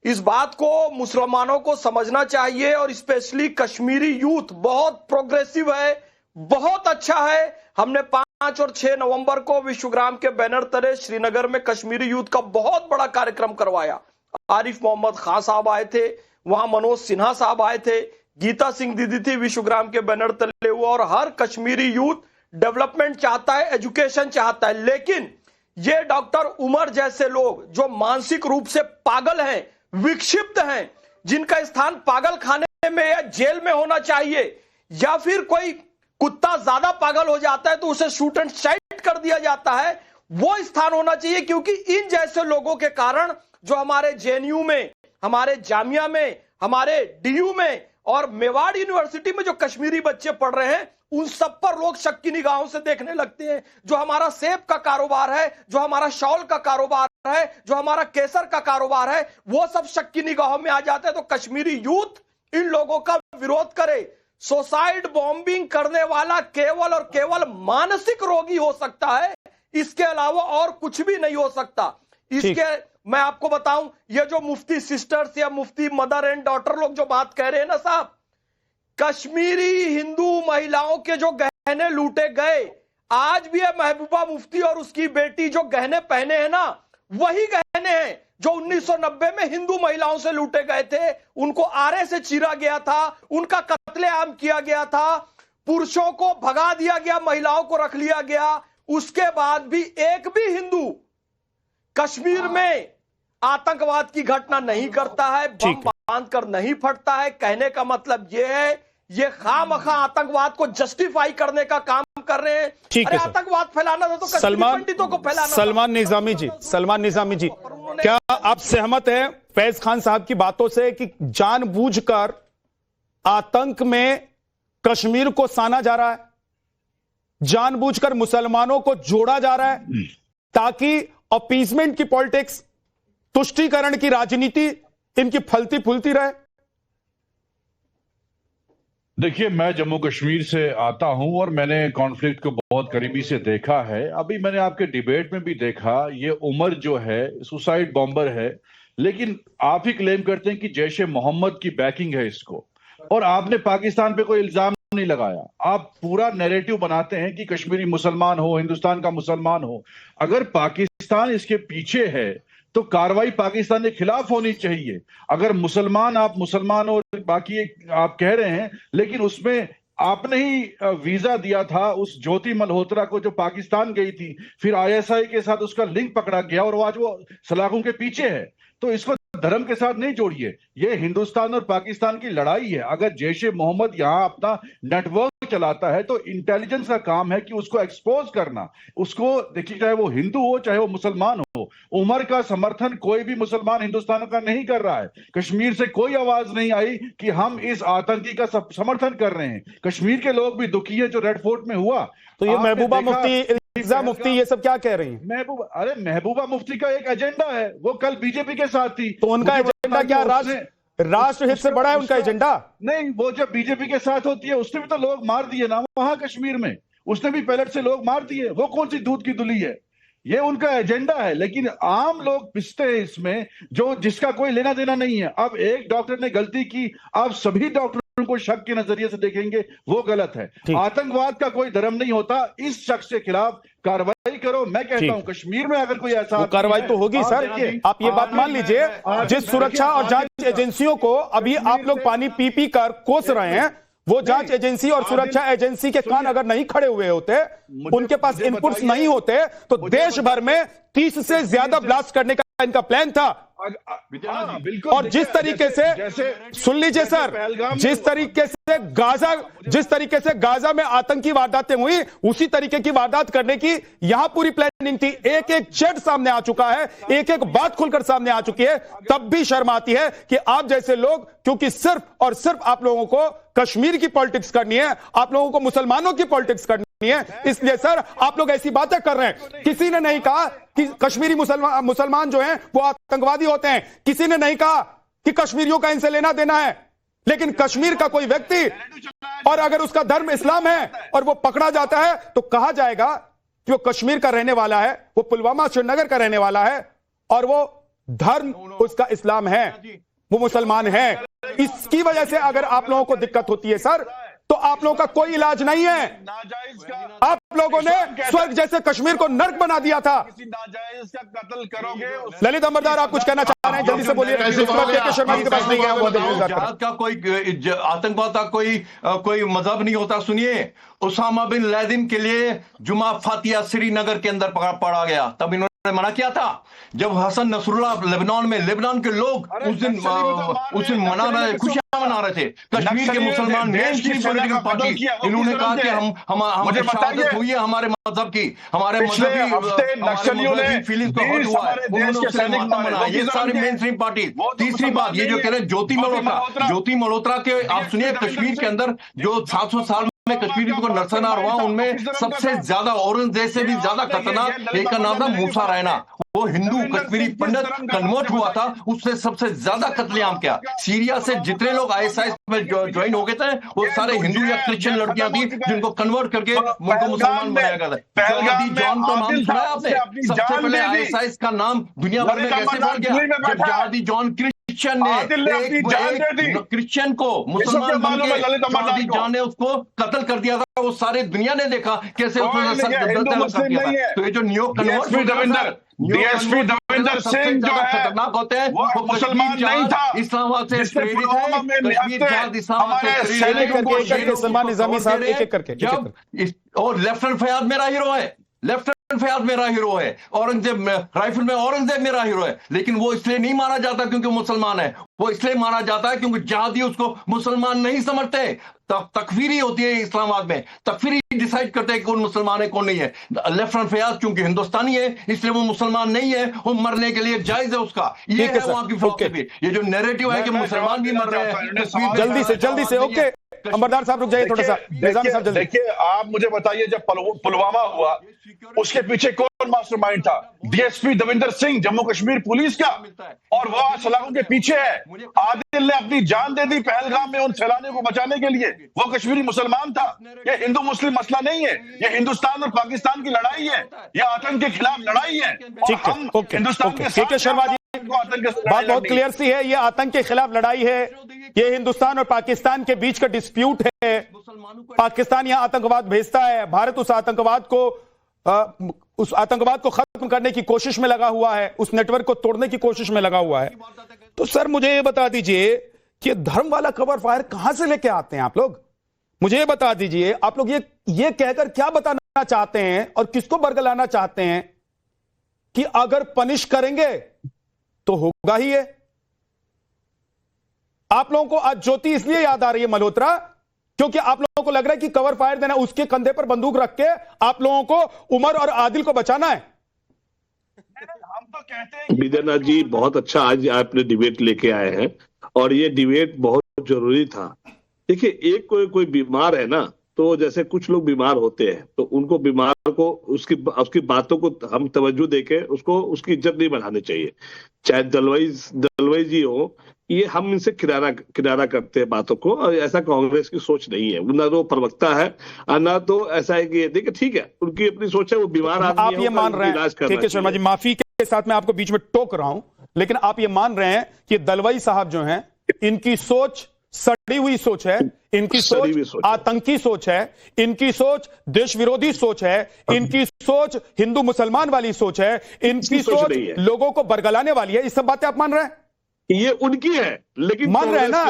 इस बात को मुसलमानों को समझना चाहिए, और स्पेशली कश्मीरी यूथ बहुत प्रोग्रेसिव है, बहुत अच्छा है। हमने 5 और 6 नवंबर को विश्वग्राम के बैनर तले श्रीनगर में कश्मीरी यूथ का बहुत बड़ा कार्यक्रम करवाया। आरिफ मोहम्मद खान साहब आए थे, वहां मनोज सिन्हा साहब आए थे, गीता सिंह दीदी थी, विश्वग्राम के बैनर तले हुआ। और हर कश्मीरी यूथ डेवलपमेंट चाहता है, एजुकेशन चाहता है, लेकिन ये डॉक्टर उमर जैसे लोग जो मानसिक रूप से पागल हैं, विक्षिप्त हैं, जिनका स्थान पागल खाने में या जेल में होना चाहिए, या फिर कोई कुत्ता ज्यादा पागल हो जाता है तो उसे शूट एंड साइट कर दिया जाता है, वो स्थान होना चाहिए। क्योंकि इन जैसे लोगों के कारण जो हमारे जेएनयू में, हमारे जामिया में, हमारे डीयू में और मेवाड़ यूनिवर्सिटी में जो कश्मीरी बच्चे पढ़ रहे हैं, उन सब पर लोग शक की निगाहों से देखने लगते हैं। जो हमारा सेब का कारोबार है, जो हमारा शॉल का कारोबार है, जो हमारा केसर का कारोबार है, वो सब शक की निगाहों में आ जाते हैं। तो कश्मीरी यूथ इन लोगों का विरोध करे। सुसाइड बॉम्बिंग करने वाला केवल और केवल मानसिक रोगी हो सकता है, इसके अलावा और कुछ भी नहीं हो सकता। इसके मैं आपको बताऊं, ये जो मुफ्ती सिस्टर्स या मुफ्ती मदर एंड डॉटर लोग जो बात कह रहे हैं ना साहब, कश्मीरी हिंदू महिलाओं के जो गहने लूटे गए, आज भी है महबूबा मुफ्ती और उसकी बेटी जो गहने पहने हैं ना, वही गहने हैं जो 1990 में हिंदू महिलाओं से लूटे गए थे। उनको आरे से चीरा गया था, उनका कत्लेआम किया गया था, पुरुषों को भगा दिया गया, महिलाओं को रख लिया गया। उसके बाद भी एक भी हिंदू कश्मीर में आतंकवाद की घटना नहीं करता है, बम बांधकर नहीं फटता है। कहने का मतलब यह है, ये खामखा आतंकवाद को जस्टिफाई करने का काम कर रहे हैं। अरे आतंकवाद फैलाना था तो कश्मीरी पंडितों को फैलाना। सलमान निजामी जी, क्या आप सहमत हैं फैज खान साहब की बातों से कि जानबूझकर आतंक में कश्मीर को साना जा रहा है? जानबूझकर मुसलमानों को जोड़ा जा रहा है ताकि अपीसमेंट की पॉलिटिक्स, तुष्टीकरण की राजनीति इनकी फलती फूलती रहे? देखिए, मैं जम्मू कश्मीर से आता हूं और मैंने कॉन्फ्लिक्ट को बहुत करीबी से देखा है। अभी मैंने आपके डिबेट में भी देखा, ये उमर जो है सुसाइड बॉम्बर है, लेकिन आप ही क्लेम करते हैं कि जैश ए मोहम्मद की बैकिंग है इसको, और आपने पाकिस्तान पे कोई इल्जाम नहीं लगाया। आप पूरा नैरेटिव बनाते हैं कि कश्मीरी मुसलमान हो, हिंदुस्तान का मुसलमान हो। अगर पाकिस्तान इसके पीछे है तो कार्रवाई पाकिस्तान के खिलाफ होनी चाहिए। अगर मुसलमान, आप मुसलमान और बाकी आप कह रहे हैं, लेकिन उसमें आपने ही वीजा दिया था उस ज्योति मल्होत्रा को जो पाकिस्तान गई थी, फिर आईएसआई के साथ उसका लिंक पकड़ा गया और आज वो सलाखों के पीछे है। तो इसको धर्म के साथ नहीं जोड़िए, ये हिंदुस्तान और पाकिस्तान की लड़ाई है। अगर जैश ए मोहम्मद यहां अपना नेटवर्क चलाता है तो इंटेलिजेंस का काम है कि उसको एक्सपोज करना। उसको देखिए, चाहे वो हिंदू हो चाहे वो मुसलमान हो, उमर का समर्थन कोई भी मुसलमान हिंदुस्तान का नहीं कर रहा है। कश्मीर से कोई आवाज नहीं आई कि हम इस आतंकी का समर्थन कर रहे हैं। कश्मीर के लोग भी दुखी है जो रेड फोर्ट में हुआ। तो ये महबूबा मुफ्ती, इल्जा मुफ्ती, ये सब क्या कह रही हैं? महबूबा मुफ्ती का एक एजेंडा है, वो कल बीजेपी के साथ थी। तो उनका एजेंडा क्या राष्ट्र हित से बड़ा है उनका एजेंडा? नहीं, वो जब बीजेपी के साथ होती है उसने भी तो लोग मार दिए ना वहां कश्मीर में, उसने भी पैलेट से लोग मार दिए। वो कौन सी दूध की दुली है? ये उनका एजेंडा है, लेकिन आम लोग पिसते हैं इसमें, जो जिसका कोई लेना देना नहीं है। अब एक डॉक्टर ने गलती की, अब सभी डॉक्टरों को शक के नजरिए से देखेंगे, वो गलत है। आतंकवाद का कोई धर्म नहीं होता। इस शख्स के खिलाफ कार्रवाई करो। मैं कहता हूं कश्मीर में अगर कोई ऐसा कार्रवाई तो होगी सर। आप ये बात मान लीजिए, जिस सुरक्षा और जांच एजेंसियों को अभी आप लोग पानी पी पी कर कोस रहे हैं, वो जांच एजेंसी और सुरक्षा एजेंसी के कान अगर नहीं खड़े हुए होते, उनके पास इनपुट्स नहीं होते, तो देश भर में 30 से ज्यादा ब्लास्ट करने का इनका प्लान था। और जिस तरीके से, सुन लीजिए सर, जिस तरीके से गाजा में आतंकी वारदातें हुई, उसी तरीके की वारदात करने की यहां पूरी प्लानिंग थी। एक एक जेट सामने आ चुका है, एक एक बात खुलकर सामने आ चुकी है। तब भी शर्म आती है कि आप जैसे लोग, क्योंकि सिर्फ और सिर्फ आप लोगों को कश्मीर की पॉलिटिक्स करनी है, आप लोगों को मुसलमानों की पॉलिटिक्स करनी है, इसलिए सर आप लोग ऐसी बातें कर रहे हैं। किसी ने नहीं कहा कि कश्मीरी मुसलमान जो हैं वो आतंकवादी होते हैं, किसी ने नहीं कहा कि कश्मीरियों का इनसे लेना देना है, लेकिन कश्मीर का कोई व्यक्ति और अगर उसका धर्म इस्लाम है और वो पकड़ा जाता है तो कहा जाएगा कि वो कश्मीर का रहने वाला है, वो पुलवामा श्रीनगर का रहने वाला है और वो धर्म उसका इस्लाम है, वो मुसलमान है। इसकी वजह से अगर आप लोगों को दिक्कत होती है सर, तो आप लोगों का कोई इलाज नहीं है। आप लोगों ने स्वर्ग जैसे कश्मीर को नर्क बना दिया था। ललित अंबरदार, आप कुछ कहना चाह रहे हैं, जल्दी से बोलिए। शर्मा जी के पास नहीं है का कोई आतंकवाद का कोई मजहब नहीं होता। सुनिए, उसामा बिन लादेन के लिए जुमा फातिया श्रीनगर के अंदर पड़ा गया, तब इन्होंने मना किया था। जब हसन नसरुल्लाह लेबनान में, लेबनान के लोग उस दिन मना रहे, खुशियां मना रहे थे। कश्मीर के मुसलमान मेन स्ट्रीम पॉलिटिकल पार्टी, इन्होंने कहा कि हमारी शहादत हुई है हमारे मजहब की, हमारे मजहबी फीलिंग को हर्ट हुआ है, उन्होंने उससे मातम मनाया। ये सारी मेन स्ट्रीम पार्टी। तीसरी बात, ये जो कह रहे हैं ज्योति मल्होत्रा के, आप सुनिए, कश्मीर के अंदर जो 700 साल में कश्मीरी को नरसंहार हुआ, उनमें सबसे ज्यादा, औरंगजेब से भी ज्यादा खतरनाक एक का नाम था मूसा रैना। वो हिंदू कश्मीरी पंडित कन्वर्ट हुआ था, उससे सबसे ज्यादा कत्लेआम किया। सीरिया से जितने लोग आईएसआई में ज्वाइन हो गए थे, वो सारे हिंदू या क्रिश्चियन लड़कियां थी जिनको कन्वर्ट करके उनको मुसलमान बनाया गया था। जहादी जॉन का नाम सुना है आपने? सबसे पहले आईएसआई का नाम दुनिया भर में कैसे बढ़ गया? जब जहादी जॉन क्रिश्चियन को मुसलमान बन के जहादी जॉन ने उसको कत्ल कर दिया था, वो सारे दुनिया ने देखा कैसे उसने कर दिया था। तो ये जो new convert DSP Davinder Singh जो है खतरनाक होते हैं, वो मुसलमान नहीं था, इस्लामाबाद से प्रेरित है। कश्मीर जहाद इस्लामाबाद से प्रेरित है। और लेफ्टिनेंट फयाद मेरा हीरो है, लेफ्टिनेंट फयाद मेरा हीरो है। औरंगजेब राइफल में औरंगजेब मेरा हीरो है, लेकिन वो इसलिए नहीं मारा जाता क्योंकि मुसलमान है, वो इसलिए मारा जाता है क्योंकि जहादी उसको मुसलमान नहीं समझते। तकफीरी होती है इस्लामाबाद में, तकफीरी डिसाइड करते हैं कौन मुसलमान है कौन नहीं है। लेफ्टिनेंट फयाद क्योंकि हिंदुस्तानी है इसलिए वो मुसलमान नहीं है, वो मरने के लिए जायज है उसका। ये है वहां की फिलॉसफी। ये जो नैरेटिव है कि मुसलमान भी मर रहे हैं, जल्दी से ओके अंबरदार साहब रुक जाइए थोड़ा सा, निजामी साहब जल्दी। देखिए, आप मुझे बताइए, जब पुलवामा हुआ उसके पीछे कौन मास्टरमाइंड था? डीएसपी देविंदर सिंह, जम्मू कश्मीर पुलिस का, और वो आज सलाखों के पीछे है। आदिल ने अपनी जान दे दी पहलगाम में उन सैलानियों को बचाने के लिए। वो कश्मीरी मुसलमान था। ये हिंदू मुस्लिम मसला नहीं है, ये हिंदुस्तान और पाकिस्तान की लड़ाई है, ये आतंक के खिलाफ लड़ाई है। ठीक है, ओके, के शर्मा जी, बात बहुत क्लियर सी है, ये आतंक के खिलाफ लड़ाई है, ये हिंदुस्तान और पाकिस्तान के बीच का डिस्प्यूट है। पाकिस्तान यहां आतंकवाद भेजता है, भारत उस आतंकवाद को खत्म करने की कोशिश में लगा हुआ है, उस नेटवर्क को तोड़ने की कोशिश में लगा हुआ है। तो सर मुझे ये बता दीजिए कि धर्म वाला कवर फायर कहां से लेके आते हैं आप लोग? मुझे ये बता दीजिए, आप लोग ये कहकर क्या बताना चाहते हैं और किसको बरगलाना चाहते हैं कि अगर पनिश करेंगे तो होगा ही है? आप लोगों को आज ज्योति इसलिए याद आ रही है मल्होत्रा, क्योंकि आप लोगों को लग रहा है कि कवर फायर देना, उसके कंधे पर बंदूक रख के आप लोगों को उमर और आदिल को बचाना है। हम तो कहते हैं विद्यानाथ जी, बहुत अच्छा आज आपने डिबेट लेके आए हैं और ये डिबेट बहुत जरूरी था। देखिए, एक कोई बीमार है ना, तो जैसे कुछ लोग बीमार होते हैं तो उनको बीमार को उसकी बातों को हम तवज्जो देके उसको उसकी इज्जत नहीं बढ़ानी चाहिए। चाहे दलवाई जी हो, ये हम इनसे किनारा करते हैं बातों को, और ऐसा कांग्रेस की सोच नहीं है। ना तो प्रवक्ता है और ना तो ऐसा है कि देखिए ठीक है, उनकी अपनी सोच है, वो बीमार आदमी आप ये मान रहे हैं के शर्मा जी, माफी के साथ मैं आपको बीच में टोक रहा हूं, लेकिन आप ये मान रहे हैं कि दलवाई साहब जो हैं, इनकी सोच सड़ी हुई सोच है, इनकी सोच आतंकी सोच है, इनकी सोच देश विरोधी सोच है, इनकी सोच हिंदू मुसलमान वाली सोच है, इनकी सोच लोगों को बरगलाने वाली है। ये सब बातें आप मान रहे हैं? ये उनकी है, लेकिन मान रहे हैं ना,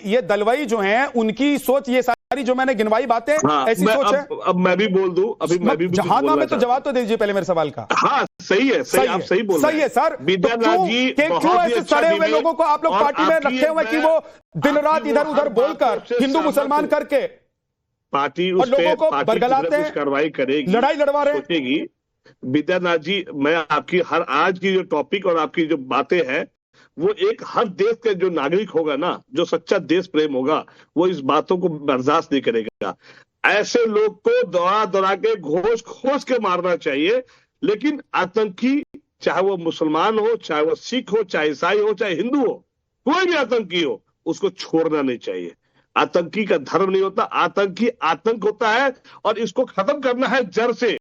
ये दलवाई जो हैं, उनकी सोच, ये सारी जो मैंने गिनवाई बातें, ऐसी सोच है। अब मैं भी बोल दूं, अभी मैं भी जहां में तो जवाब तो दीजिए पहले मेरे सवाल का। हाँ, सही है, आप सही बोल रहे हैं। सही है सर। विद्यानाथ जी, क्यों ऐसे सड़े हुए लोगों को आप लोग पार्टी में रखे हुए कि वो दिन रात इधर उधर बोलकर हिंदू मुसलमान करके पार्टी लोगों को बरगलाते हैं, कार्रवाई करेगी, लड़ाई लड़वा रहे हैं। विद्यानाथ जी, मैं आपकी हर आज की जो टॉपिक और आपकी जो बातें हैं, वो एक हर देश के जो नागरिक होगा ना, जो सच्चा देश प्रेम होगा, वो इस बातों को बर्दाश्त नहीं करेगा। ऐसे लोग को दौड़ा के घोष के मारना चाहिए, लेकिन आतंकी, चाहे वो मुसलमान हो, चाहे वो सिख हो, चाहे ईसाई हो, चाहे हिंदू हो, कोई भी आतंकी हो, उसको छोड़ना नहीं चाहिए। आतंकी का धर्म नहीं होता, आतंकी आतंक होता है, और इसको खत्म करना है जड़ से।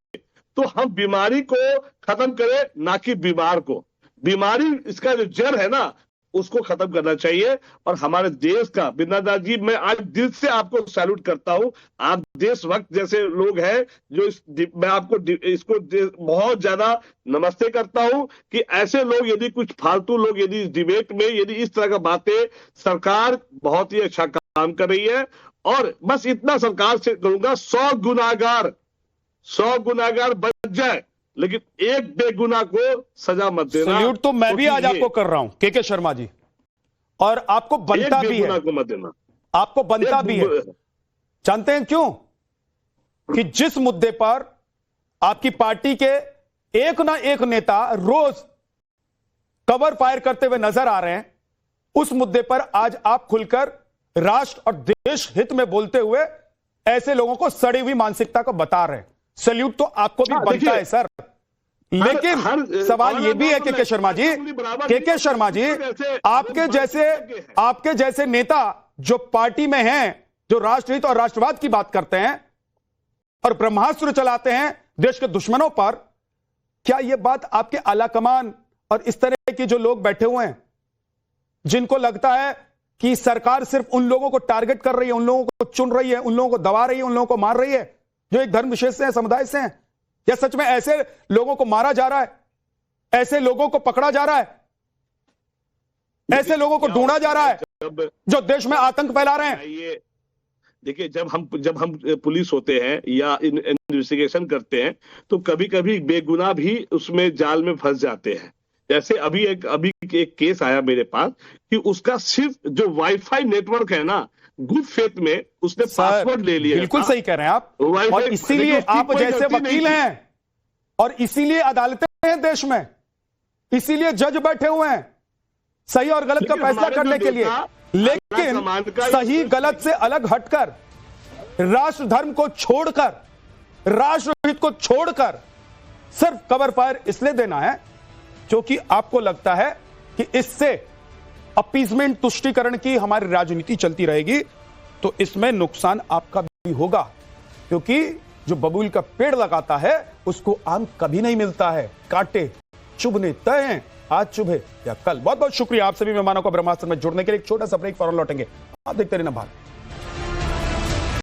तो हम बीमारी को खत्म करें, ना कि बीमार को। बीमारी, इसका जो जड़ है ना, उसको खत्म करना चाहिए। और हमारे देश का, विद्यानाथ जी, मैं आज दिल से आपको सैल्यूट करता हूं। आप देशभक्त जैसे लोग हैं, मैं आपको इसको बहुत ज्यादा नमस्ते करता हूं कि ऐसे लोग, यदि कुछ फालतू लोग यदि इस डिबेट में यदि इस तरह का बातें, सरकार बहुत ही अच्छा काम कर रही है। और बस इतना सरकार से कहूंगा, 100 गुनाहगार बच जाए, लेकिन एक बेगुनाह को सजा मत देना। सल्यूट तो मैं भी आज आपको कर रहा हूं के शर्मा जी, और आपको बनता भी है, को मत देना, आपको बनता भी है। जानते हैं क्यों? कि जिस मुद्दे पर आपकी पार्टी के एक ना एक नेता रोज कवर फायर करते हुए नजर आ रहे हैं, उस मुद्दे पर आज आप खुलकर राष्ट्र और देश हित में बोलते हुए ऐसे लोगों को सड़ी हुई मानसिकता को बता रहे हैं। सल्यूट तो आपको भी बनता है सर, लेकिन सवाल यह भी है के शर्मा जी, आपके जैसे नेता जो पार्टी में हैं, जो राष्ट्रहित और राष्ट्रवाद की बात करते हैं और ब्रह्मास्त्र चलाते हैं देश के दुश्मनों पर, क्या यह बात आपके आलाकमान और इस तरह के जो लोग बैठे हुए हैं, जिनको लगता है कि सरकार सिर्फ उन लोगों को टारगेट कर रही है, उन लोगों को चुन रही है, उन लोगों को दबा रही है, उन लोगों को मार रही है जो एक धर्म विशेष से हैं, समुदाय से हैं, या सच में ऐसे लोगों को मारा जा रहा है, ऐसे लोगों को पकड़ा जा रहा है, ऐसे लोगों को ढूंढा जा रहा है जो देश में आतंक फैला रहे हैं? देखिए, जब हम पुलिस होते हैं या इन्वेस्टिगेशन करते हैं, तो कभी कभी बेगुनाह भी उसमें जाल में फंस जाते हैं। जैसे अभी एक केस आया मेरे पास कि उसका सिर्फ जो वाईफाई नेटवर्क है ना, गुड फेथ में उसने पासवर्ड ले लिया। बिल्कुल सही कह रहे हैं आप, और इसीलिए आप जैसे वकील हैं, और इसीलिए अदालतें हैं देश में, इसीलिए जज बैठे हुए हैं सही और गलत का फैसला करने के लिए। लेकिन सही गलत से अलग हटकर, राष्ट्र धर्म को छोड़कर, राष्ट्रहित को छोड़कर सिर्फ कवर फायर इसलिए देना है क्योंकि आपको लगता है कि इससे अपीजमेंट, तुष्टीकरण की हमारी राजनीति चलती रहेगी, तो इसमें नुकसान आपका भी होगा, क्योंकि जो बबूल का पेड़ लगाता है उसको आम कभी नहीं मिलता है, कांटे चुभने तय हैं, आज चुभे या कल। बहुत बहुत शुक्रिया आप सभी मेहमानों को ब्रह्मास्त्र में जुड़ने के लिए। एक छोटा सा ब्रेक, फौरन लौटेंगे। आप देखते रहना भारत।